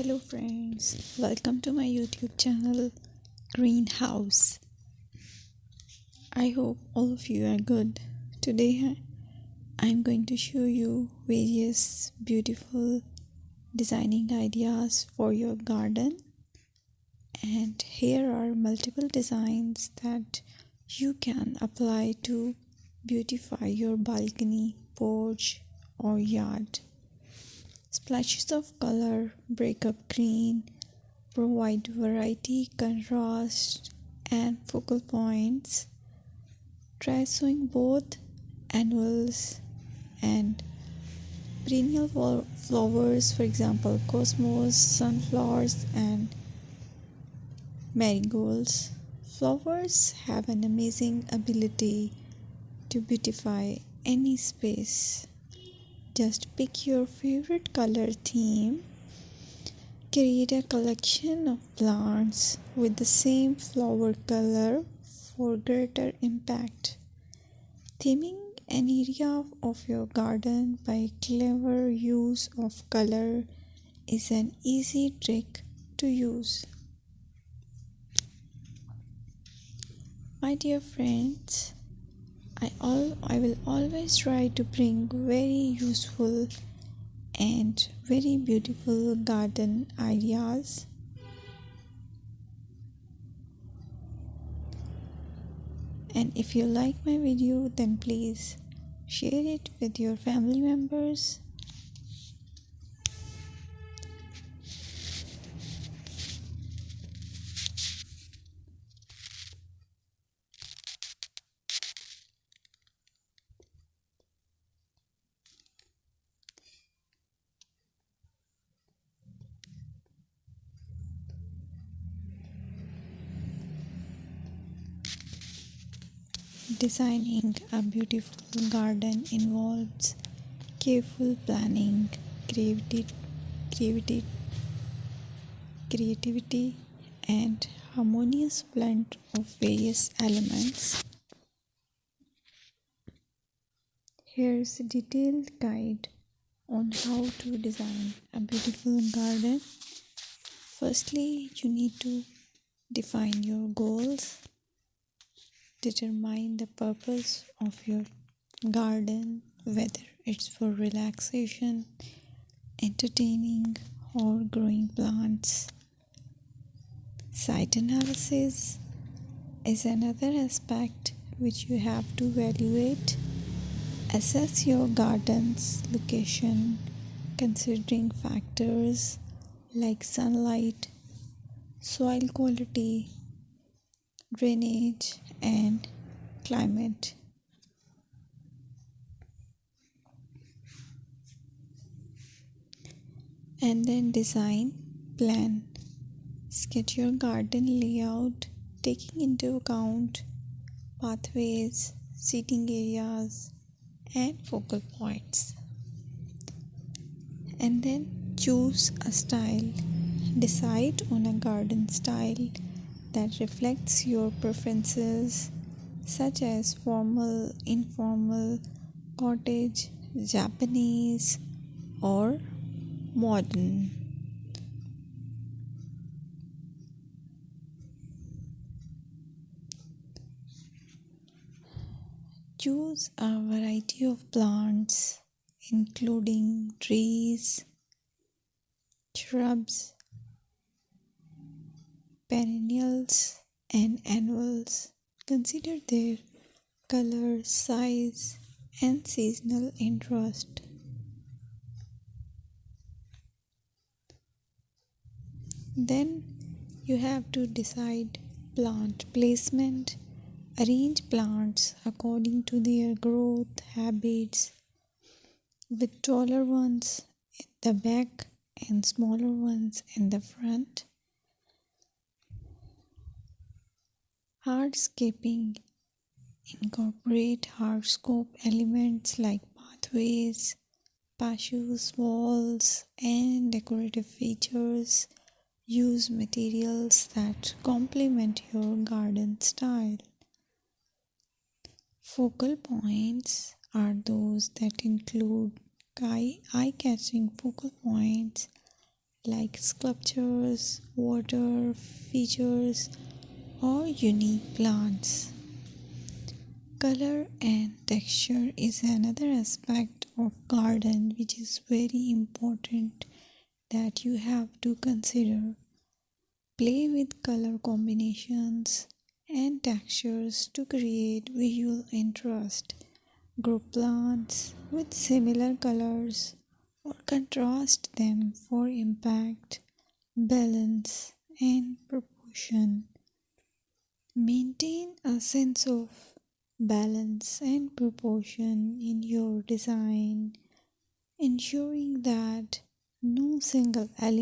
Hello friends, welcome to my YouTube channel Greenhouse. I hope all of you are good. Today I'm going to show you various beautiful designing ideas for your garden, and here are multiple designs that you can apply to beautify your balcony, porch or yard. Splashes of color break up green, provide variety, contrast, and focal points. Try sowing both annuals and perennial flowers, for example, cosmos, sunflowers, and marigolds. Flowers have an amazing ability to beautify any space. Just pick your favorite color theme. Create a collection of plants with the same flower color for greater impact. Theming an area of your garden by clever use of color is an easy trick to use. My dear friends, I will always try to bring very useful and very beautiful garden ideas. And if you like my video, then please share it with your family members. Designing a beautiful garden involves careful planning, creativity, creativity, and harmonious blend of various elements. Here's a detailed guide on how to design a beautiful garden. Firstly, you need to define your goals. Determine the purpose of your garden, whether it's for relaxation, entertaining, or growing plants. Site analysis is another aspect which you have to evaluate. Assess your garden's location, considering factors like sunlight, soil quality, drainage, and climate. And then design, plan. Sketch your garden layout, taking into account pathways, seating areas, and focal points. And then choose a style. Decide on a garden style that reflects your preferences, such as formal, informal, cottage, Japanese, or modern. Choose a variety of plants, including trees, shrubs, perennials, and annuals. Consider their color, size, and seasonal interest. Then you have to decide plant placement. Arrange plants according to their growth habits, with taller ones in the back and smaller ones in the front. Hardscaping. Incorporate hardscape elements like pathways, patios, walls, and decorative features. Use materials that complement your garden style. Focal points are those that include eye-catching focal points like sculptures, water features, or unique plants. Color and texture is another aspect of garden which is very important that you have to consider. Play with color combinations and textures to create visual interest. Group plants with similar colors or contrast them for impact, balance, and proportion. Maintain a sense of balance and proportion in your design, ensuring that no single element